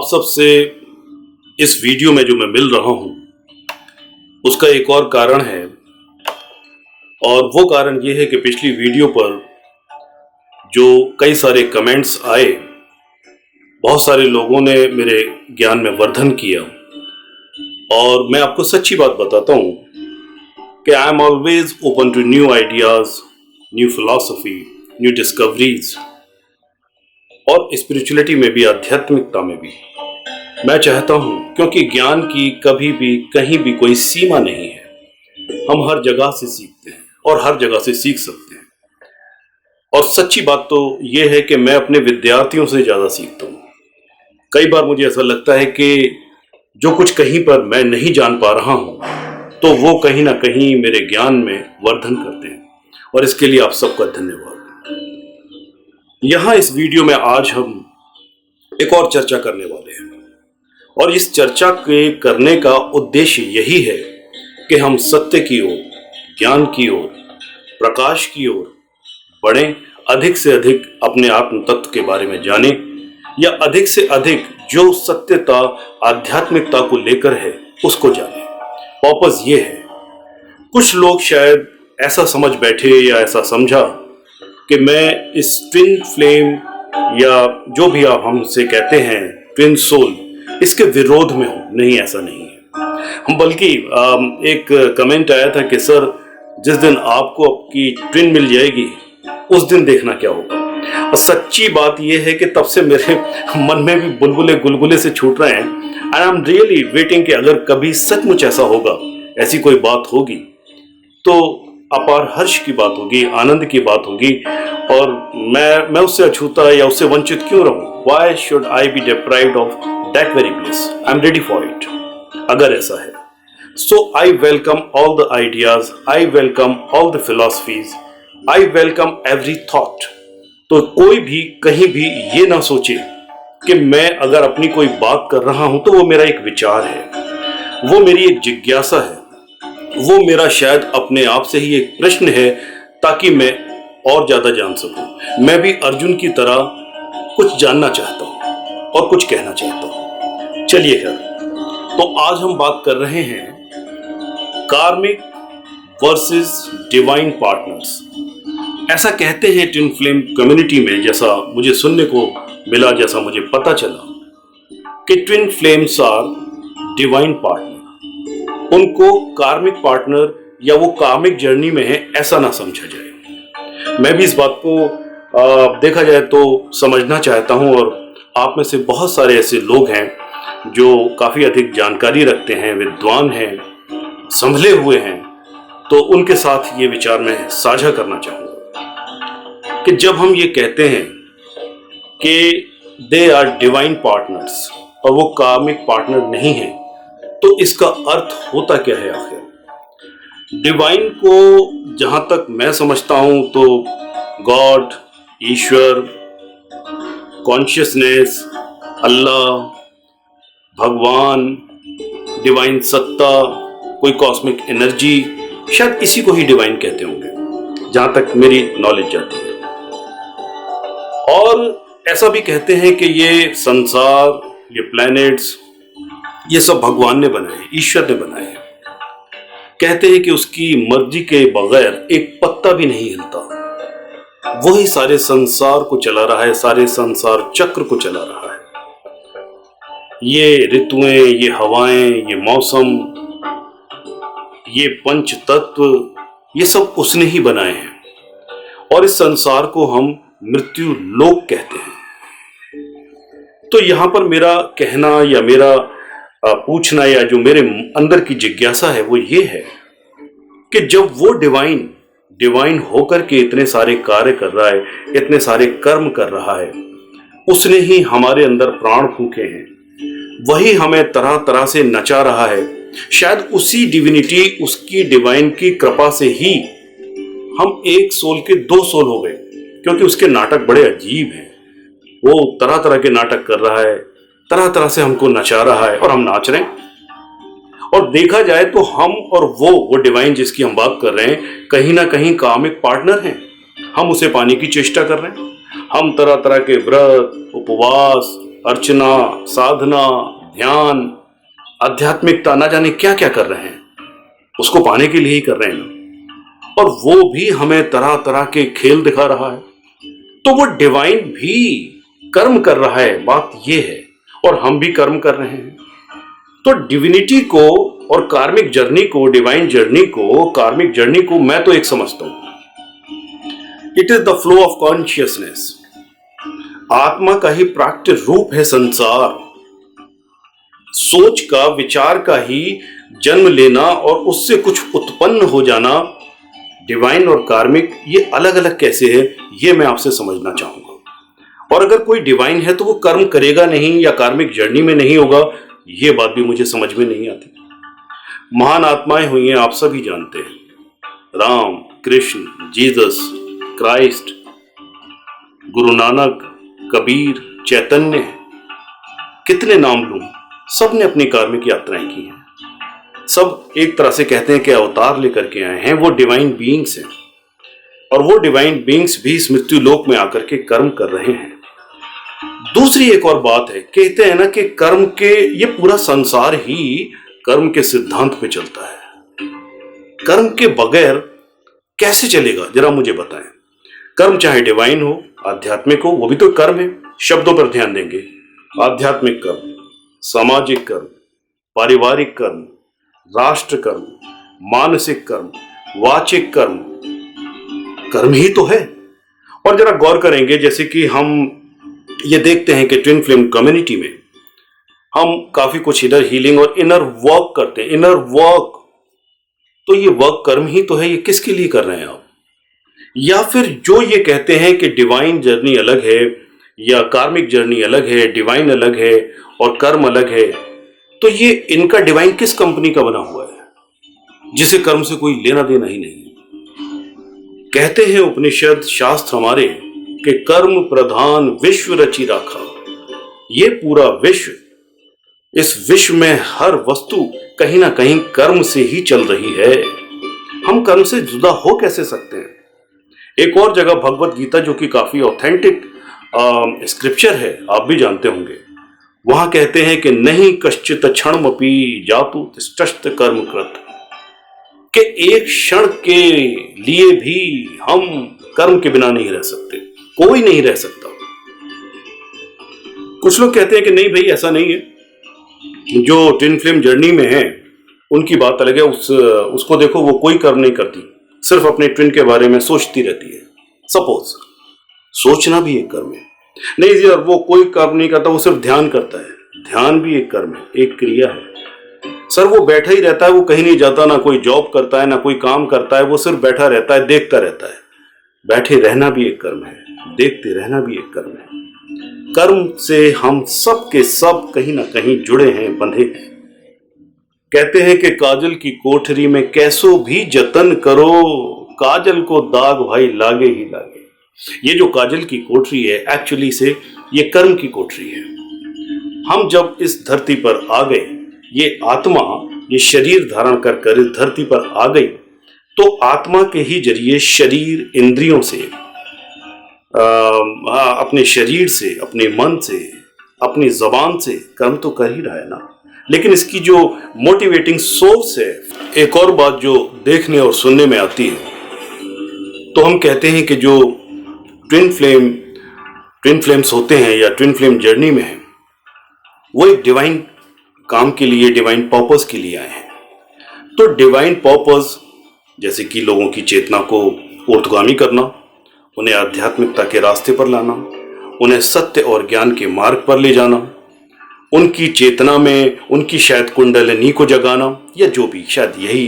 सबसे इस वीडियो में जो मैं मिल रहा हूं उसका एक और कारण है, और वो कारण ये है कि पिछली वीडियो पर जो कई सारे कमेंट्स आए, बहुत सारे लोगों ने मेरे ज्ञान में वर्धन किया। और मैं आपको सच्ची बात बताता हूं कि I am always open to new ideas, new philosophy, new discoveries, और स्पिरिचुअलिटी में भी, आध्यात्मिकता में भी। मैं चाहता हूं, क्योंकि ज्ञान की कभी भी कहीं भी कोई सीमा नहीं है। हम हर जगह से सीखते हैं और हर जगह से सीख सकते हैं। और सच्ची बात तो यह है कि मैं अपने विद्यार्थियों से ज्यादा सीखता हूं। कई बार मुझे ऐसा लगता है कि जो कुछ कहीं पर मैं नहीं जान पा रहा हूं, तो वो कहीं ना कहीं मेरे ज्ञान में वर्धन करते हैं, और इसके लिए आप सबका धन्यवाद। यहां इस वीडियो में आज हम एक और चर्चा करने वाले हैं, और इस चर्चा के करने का उद्देश्य यही है कि हम सत्य की ओर, ज्ञान की ओर, प्रकाश की ओर बढ़ें, अधिक से अधिक अपने आत्म तत्व के बारे में जानें, या अधिक से अधिक जो सत्यता, आध्यात्मिकता को लेकर है उसको जानें। पर्पस ये है। कुछ लोग शायद ऐसा समझ बैठे या ऐसा समझा कि मैं इस ट्विन फ्लेम, या जो भी आप हमसे कहते हैं ट्विन सोल, इसके विरोध में हूं। नहीं, ऐसा नहीं है। बल्कि एक कमेंट आया था कि सर, जिस दिन आपको आपकी ट्विन मिल जाएगी उस दिन देखना क्या होगा। और सच्ची बात यह है कि तब से मेरे मन में भी बुलबुले गुलगुले से छूट रहे हैं। आई एम रियली वेटिंग कि अगर कभी सचमुच ऐसा होगा, ऐसी कोई बात होगी, तो अपार हर्ष की बात होगी, आनंद की बात होगी, और मैं उससे अछूता या उससे वंचित क्यों रहूं? Why should I be deprived of that very bliss? I'm ready for it. अगर ऐसा है, so I welcome all the ideas, I welcome all the philosophies, I welcome every thought. तो कोई भी कहीं भी ये ना सोचे कि मैं अगर अपनी कोई बात कर रहा हूं तो वो मेरा एक विचार है, वो मेरी एक जिज्ञासा है, वो मेरा शायद अपने आप से ही एक प्रश्न है, ताकि मैं और ज्यादा जान सकूं। मैं भी अर्जुन की तरह कुछ जानना चाहता हूं और कुछ कहना चाहता हूं। चलिए खैर, तो आज हम बात कर रहे हैं कार्मिक वर्सेस डिवाइन पार्टनर्स। ऐसा कहते हैं ट्विन फ्लेम कम्युनिटी में, जैसा मुझे सुनने को मिला, जैसा मुझे पता चला, कि twin flames are divine partner. उनको कार्मिक पार्टनर या वो कार्मिक जर्नी में है ऐसा ना समझा जाए। मैं भी इस बात को देखा जाए तो समझना चाहता हूं, और आप में से बहुत सारे ऐसे लोग हैं जो काफी अधिक जानकारी रखते हैं, विद्वान हैं, संभले हुए हैं, तो उनके साथ ये विचार मैं साझा करना चाहूंगा कि जब हम ये कहते हैं कि दे आर डिवाइन पार्टनर्स और वो कार्मिक पार्टनर नहीं है, तो इसका अर्थ होता क्या है आखिर? डिवाइन को जहां तक मैं समझता हूं तो गॉड, ईश्वर, कॉन्शियसनेस, अल्लाह, भगवान, डिवाइन सत्ता, कोई कॉस्मिक एनर्जी, शायद इसी को ही डिवाइन कहते होंगे, जहां तक मेरी नॉलेज जाती है। और ऐसा भी कहते हैं कि ये संसार, ये प्लैनेट्स, ये सब भगवान ने बनाए, ईश्वर ने बनाए। कहते हैं कि उसकी मर्जी के बगैर एक पत्ता भी नहीं हिलता। वही सारे संसार को चला रहा है, सारे संसार चक्र को चला रहा है। ये ऋतुएं, ये हवाएं, ये मौसम, ये पंच तत्व, ये सब उसने ही बनाए हैं, और इस संसार को हम मृत्यु लोक कहते हैं। तो यहां पर मेरा कहना या मेरा पूछना, या जो मेरे अंदर की जिज्ञासा है, वो ये है कि जब वो डिवाइन होकर के इतने सारे कार्य कर रहा है, इतने सारे कर्म कर रहा है, उसने ही हमारे अंदर प्राण फूंके हैं, वही हमें तरह तरह से नचा रहा है। शायद उसी डिविनिटी, उसकी डिवाइन की कृपा से ही हम एक सोल के दो सोल हो गए, क्योंकि उसके नाटक बड़े अजीब हैं। वो तरह तरह के नाटक कर रहा है, तरह तरह से हमको नचा रहा है, और हम नाच रहे हैं। और देखा जाए तो हम और वो डिवाइन जिसकी हम बात कर रहे हैं, कहीं ना कहीं कार्मिक पार्टनर हैं। हम उसे पाने की चेष्टा कर रहे हैं। हम तरह तरह के व्रत, उपवास, अर्चना, साधना, ध्यान, आध्यात्मिकता, ना जाने क्या क्या कर रहे हैं, उसको पाने के लिए ही कर रहे हैं ना। और वो भी हमें तरह तरह के खेल दिखा रहा है, तो वो डिवाइन भी कर्म कर रहा है, बात ये है, और हम भी कर्म कर रहे हैं। तो डिविनिटी को और कार्मिक जर्नी को, डिवाइन जर्नी को, कार्मिक जर्नी को मैं तो एक समझता हूं, it is the flow of consciousness. आत्मा का ही प्राकृतिक रूप है संसार, सोच का, विचार का ही जन्म लेना और उससे कुछ उत्पन्न हो जाना। डिवाइन और कार्मिक ये अलग अलग कैसे है, ये मैं आपसे समझना चाहूंगा। और अगर कोई डिवाइन है तो वो कर्म करेगा नहीं या कार्मिक जर्नी में नहीं होगा, ये बात भी मुझे समझ में नहीं आती। महान आत्माएं हुई हैं, आप सभी जानते हैं, राम, कृष्ण, जीसस क्राइस्ट, गुरु नानक, कबीर, चैतन्य, कितने नाम लूं, सब ने अपनी कार्मिक यात्राएं की हैं। सब एक तरह से कहते हैं कि अवतार लेकर के आए हैं, वो डिवाइन बीइंग्स हैं। और वो डिवाइन बीइंग्स भी इस मृत्यु लोक में आकर के कर्म कर रहे हैं। दूसरी एक और बात है, कहते हैं ना कि कर्म के, ये पूरा संसार ही कर्म के सिद्धांत पे चलता है। कर्म के बगैर कैसे चलेगा, जरा मुझे बताएं। कर्म चाहे डिवाइन हो, आध्यात्मिक हो, वो भी तो कर्म है। शब्दों पर ध्यान देंगे, आध्यात्मिक कर्म, सामाजिक कर्म, पारिवारिक कर्म, राष्ट्र कर्म, मानसिक कर्म, वाचिक कर्म, कर्म ही तो है। और जरा गौर करेंगे, जैसे कि हम ये देखते हैं कि ट्विन फ्लेम कम्युनिटी में हम काफी कुछ इनर हीलिंग और इनर वर्क करते हैं। इनर वर्क, तो ये वर्क कर्म ही तो है। ये किसके लिए कर रहे हैं आप? या फिर जो ये कहते हैं कि डिवाइन जर्नी अलग है या कार्मिक जर्नी अलग है, डिवाइन अलग है और कर्म अलग है, तो ये इनका डिवाइन किस कंपनी का बना हुआ है जिसे कर्म से कोई लेना देना ही नहीं? कहते हैं उपनिषद शास्त्र हमारे कि कर्म प्रधान विश्व रची राखा। ये पूरा विश्व, इस विश्व में हर वस्तु कहीं ना कहीं कर्म से ही चल रही है। हम कर्म से जुदा हो कैसे सकते हैं? एक और जगह भगवत गीता, जो कि काफी ऑथेंटिक स्क्रिप्चर है, आप भी जानते होंगे, वहां कहते हैं कि नहीं कश्चित क्षणमपि जातु तिष्ठस्त कर्म कृत, कि एक क्षण के लिए भी हम कर्म के बिना नहीं रह सकते, कोई नहीं रह सकता। कुछ लोग कहते हैं कि नहीं भाई, ऐसा नहीं है, जो ट्विन फ्लेम जर्नी में है उनकी बात अलग है, उसको देखो, वो कोई कर्म नहीं करती, सिर्फ अपने ट्विन के बारे में सोचती रहती है। सपोज सोचना भी एक कर्म है। नहीं जी, और वो कोई कर्म नहीं करता, वो सिर्फ ध्यान करता है। ध्यान भी एक कर्म है, एक क्रिया है। सर वो बैठा ही रहता है, वो कहीं नहीं जाता, ना कोई जॉब करता है, ना कोई काम करता है, वो सिर्फ बैठा रहता है, देखता रहता है। बैठे रहना भी एक कर्म है, देखते रहना भी एक कर्म है। कर्म से हम सब के सब कहीं ना कहीं जुड़े हैं, बंधे हैं। कहते हैं कि काजल की कोठरी में कैसो भी जतन करो, काजल को दाग भाई लागे ही लागे। ये जो काजल की कोठरी है, एक्चुअली से ये कर्म की कोठरी है। हम जब इस धरती पर आ गए, ये आत्मा ये शरीर धारण कर कर इस धरती पर आ गई, तो आत्मा के ही जरिए शरीर इंद्रियों से, अपने शरीर से, अपने मन से, अपनी जबान से कर्म तो कर ही रहा है ना। लेकिन इसकी जो मोटिवेटिंग सोर्स है, एक और बात जो देखने और सुनने में आती है, तो हम कहते हैं कि जो ट्विन फ्लेम्स होते हैं या ट्विन फ्लेम जर्नी में है, वो एक डिवाइन काम के लिए, डिवाइन पर्पस के लिए आए हैं। तो डिवाइन पर्पस जैसे कि लोगों की चेतना को ऊर्ध्वगामी करना, उन्हें आध्यात्मिकता के रास्ते पर लाना, उन्हें सत्य और ज्ञान के मार्ग पर ले जाना, उनकी चेतना में उनकी शायद कुंडलिनी को जगाना, या जो भी, शायद यही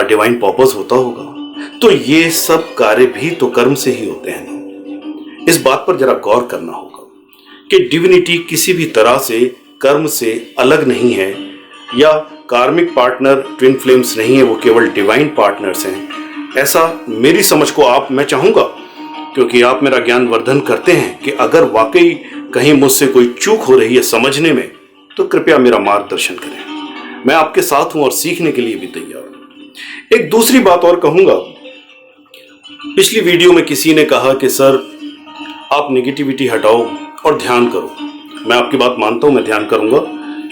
डिवाइन पर्पस होता होगा। तो ये सब कार्य भी तो कर्म से ही होते हैं। इस बात पर जरा गौर करना होगा कि डिविनिटी किसी भी तरह से कर्म से अलग नहीं है, या कार्मिक पार्टनर ट्विन फ्लेम्स नहीं है, वो केवल डिवाइन पार्टनर्स हैं। ऐसा मेरी समझ को मैं चाहूंगा, क्योंकि आप मेरा ज्ञान वर्धन करते हैं, कि अगर वाकई कहीं मुझसे कोई चूक हो रही है समझने में, तो कृपया मेरा मार्गदर्शन करें। मैं आपके साथ हूं और सीखने के लिए भी तैयार हूं। एक दूसरी बात और कहूंगा, पिछली वीडियो में किसी ने कहा कि सर आप नेगेटिविटी हटाओ और ध्यान करो। मैं आपकी बात मानता हूं, मैं ध्यान करूंगा,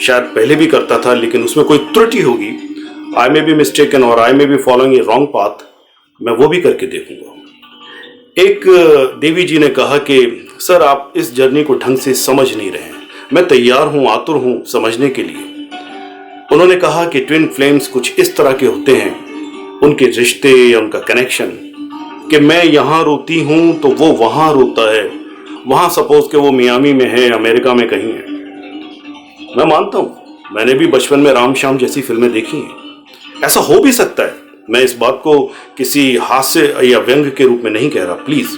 शायद पहले भी करता था, लेकिन उसमें कोई त्रुटि होगी, आई मे बी मिस्टेकन और I may be following a wrong path, मैं वो भी करके देखूंगा। एक देवी जी ने कहा कि सर आप इस जर्नी को ढंग से समझ नहीं रहे हैं, मैं तैयार हूं, आतुर हूं समझने के लिए। उन्होंने कहा कि ट्विन फ्लेम्स कुछ इस तरह के होते हैं, उनके रिश्ते या उनका कनेक्शन, कि मैं यहाँ रोती हूं तो वो वहां रोता है, वहां सपोज के वो मियामी में है, अमेरिका में कहीं है। मैं मानता हूं, मैंने भी बचपन में राम श्याम जैसी फिल्में देखी हैं, ऐसा हो भी सकता है। मैं इस बात को किसी हास्य या व्यंग के रूप में नहीं कह रहा, प्लीज।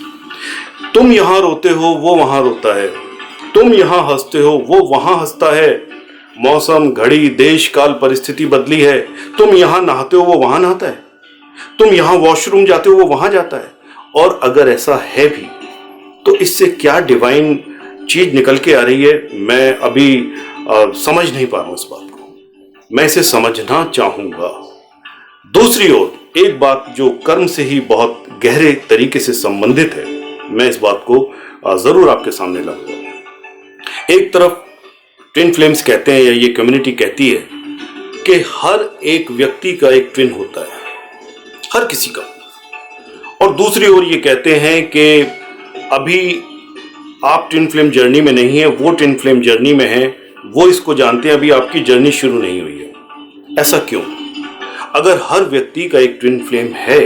तुम यहां रोते हो वो वहां रोता है, तुम यहां हंसते हो वो वहां हंसता है, मौसम, घड़ी, देश, काल, परिस्थिति बदली है, तुम यहां नहाते हो वो वहां नहाता है, तुम यहां वॉशरूम जाते हो वो वहां जाता है। और अगर ऐसा है भी तो इससे क्या डिवाइन चीज निकल के आ रही है, मैं अभी समझ नहीं पा रहा हूं इस बात को, मैं इसे समझना चाहूंगा। दूसरी ओर एक बात जो कर्म से ही बहुत गहरे तरीके से संबंधित है, मैं इस बात को जरूर आपके सामने लाऊंगा। एक तरफ ट्विन फ्लेम्स कहते हैं या ये कम्युनिटी कहती है कि हर एक व्यक्ति का एक ट्विन होता है, हर किसी का। और दूसरी ओर ये कहते हैं कि अभी आप ट्विन फ्लेम जर्नी में नहीं है, वो ट्विन फ्लेम जर्नी में है, वो इसको जानते हैं, अभी आपकी जर्नी शुरू नहीं हुई है। ऐसा क्यों? अगर हर व्यक्ति का एक ट्विन फ्लेम है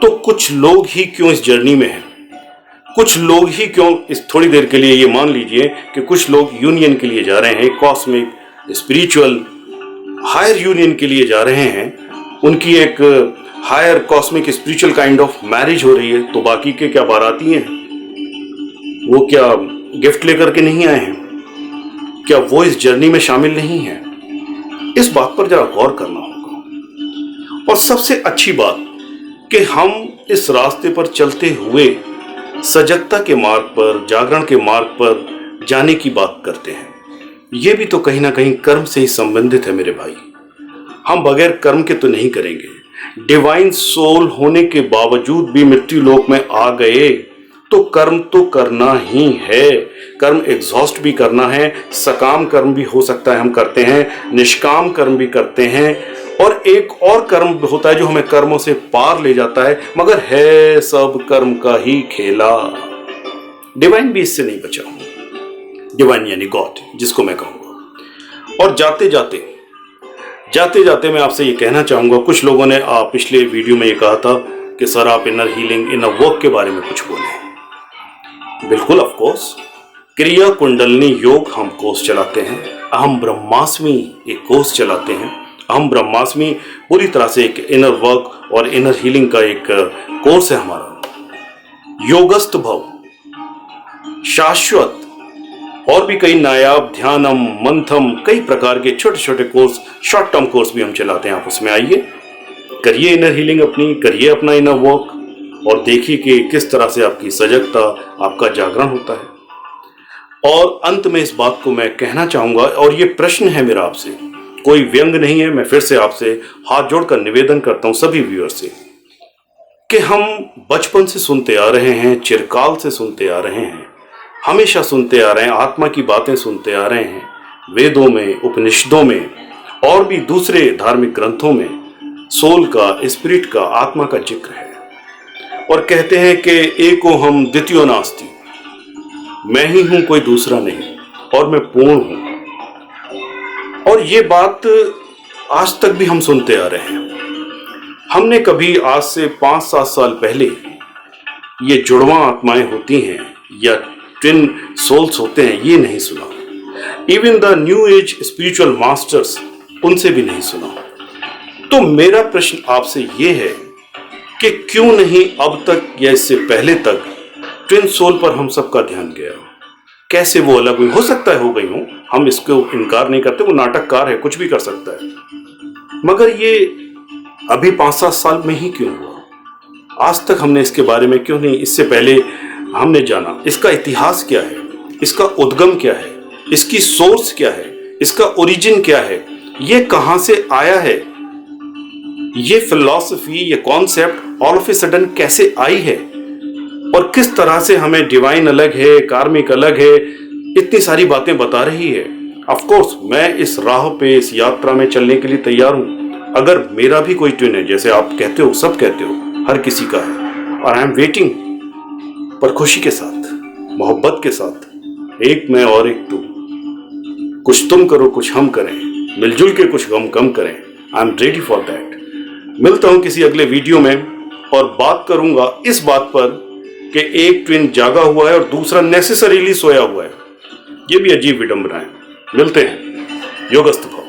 तो कुछ लोग ही क्यों इस जर्नी में हैं? कुछ लोग ही क्यों इस थोड़ी देर के लिए, ये मान लीजिए कि कुछ लोग यूनियन के लिए जा रहे हैं, कॉस्मिक, स्पिरिचुअल, हायर यूनियन के लिए जा रहे हैं, उनकी एक higher cosmic spiritual kind of marriage हो रही है, तो बाकी के क्या बाराती हैं? वो क्या गिफ्ट लेकर के नहीं आए हैं? क्या वो इस जर्नी में शामिल नहीं है? इस बात पर जरा गौर करना होगा। और सबसे अच्छी बात कि हम इस रास्ते पर चलते हुए सजगता के मार्ग पर, जागरण के मार्ग पर जाने की बात करते हैं, ये भी तो कहीं ना कहीं कर्म से ही संबंधित है मेरे भाई। हम बगैर कर्म के तो नहीं करेंगे। डिवाइन सोल होने के बावजूद भी मृत्यु लोक में आ गए तो कर्म तो करना ही है। कर्म एग्जॉस्ट भी करना है, सकाम कर्म भी हो सकता है हम करते हैं, निष्काम कर्म भी करते हैं, और एक और कर्म होता है जो हमें कर्मों से पार ले जाता है, मगर है सब कर्म का ही खेला। डिवाइन भी इससे नहीं बचा, डिवाइन यानी गॉड जिसको मैं कहूंगा। और जाते जाते मैं आपसे ये कहना चाहूंगा, कुछ लोगों ने पिछले वीडियो में ये कहा था कि सर आप इनर हीलिंग, इनर वर्क के बारे में कुछ बोले। बिल्कुल, ऑफ कोर्स, क्रिया कुंडलनी योग हम कोर्स चलाते हैं, अहम ब्रह्मास्मि एक कोर्स चलाते हैं। अहम ब्रह्मास्मि पूरी तरह से एक इनर वर्क और इनर हीलिंग का एक कोर्स है हमारा। योगस्थ भव, शाश्वत, और भी कई नायाब, ध्यानम, मंथम, कई प्रकार के छोटे छोटे कोर्स, शॉर्ट टर्म कोर्स भी हम चलाते हैं। आप उसमें आइए, करिए इनर हीलिंग अपनी, करिए अपना इनर वर्क, और देखिए कि किस तरह से आपकी सजगता, आपका जागरण होता है। और अंत में इस बात को मैं कहना चाहूंगा, और ये प्रश्न है मेरा आपसे, कोई व्यंग नहीं है, मैं फिर से आपसे हाथ जोड़कर निवेदन करता हूं सभी व्यूअर से, कि हम बचपन से सुनते आ रहे हैं, चिरकाल से सुनते आ रहे हैं, हमेशा सुनते आ रहे हैं, आत्मा की बातें सुनते आ रहे हैं, वेदों में, उपनिषदों में और भी दूसरे धार्मिक ग्रंथों में सोल का, स्पिरिट का, आत्मा का जिक्र है। और कहते हैं कि एको हम द्वितीयो नास्ति, मैं ही हूं, कोई दूसरा नहीं, और मैं पूर्ण हूं। और ये बात आज तक भी हम सुनते आ रहे हैं। हमने कभी आज से 5-7 साल पहले ये जुड़वा आत्माएं होती हैं या ट्विन सोल्स होते हैं, ये नहीं सुना। Even the new age spiritual masters, उनसे भी नहीं सुना। तो मेरा प्रश्न आपसे ये है कि क्यों नहीं अब तक या इससे पहले तक ट्विन सोल पर हम सबका ध्यान गया? कैसे वो अलग हुई? हो सकता है हो गई हूं, हम इसको इनकार नहीं करते, वो नाटककार है, कुछ भी कर सकता है, मगर ये अभी 5-7 साल में ही क्यों हुआ? आज तक हमने इसके बारे में क्यों नहीं, इससे पहले हमने जाना? इसका इतिहास क्या है, इसका उद्गम क्या है, इसकी सोर्स क्या है, इसका ओरिजिन क्या है, ये कहां से आया है, ये फिलॉसफी, ये concept all of a sudden कैसे आई है, और किस तरह से हमें डिवाइन अलग है, कार्मिक अलग है, इतनी सारी बातें बता रही है। ऑफ कोर्स मैं इस राह पे, इस यात्रा में चलने के लिए तैयार हूं। अगर मेरा भी कोई ट्विन है, जैसे आप कहते हो, सब कहते हो, हर किसी का है, और आई एम वेटिंग, पर खुशी के साथ, मोहब्बत के साथ, एक मैं और एक तू, कुछ तुम करो कुछ हम करें, मिलजुल के कुछ गम कम करें। I am ready for that. मिलता हूं किसी अगले वीडियो में और बात करूंगा इस बात पर कि एक ट्विन जागा हुआ है और दूसरा नेसेसरीली सोया हुआ है। ये भी अजीब विडंबना है। मिलते हैं। योगस्थ भव।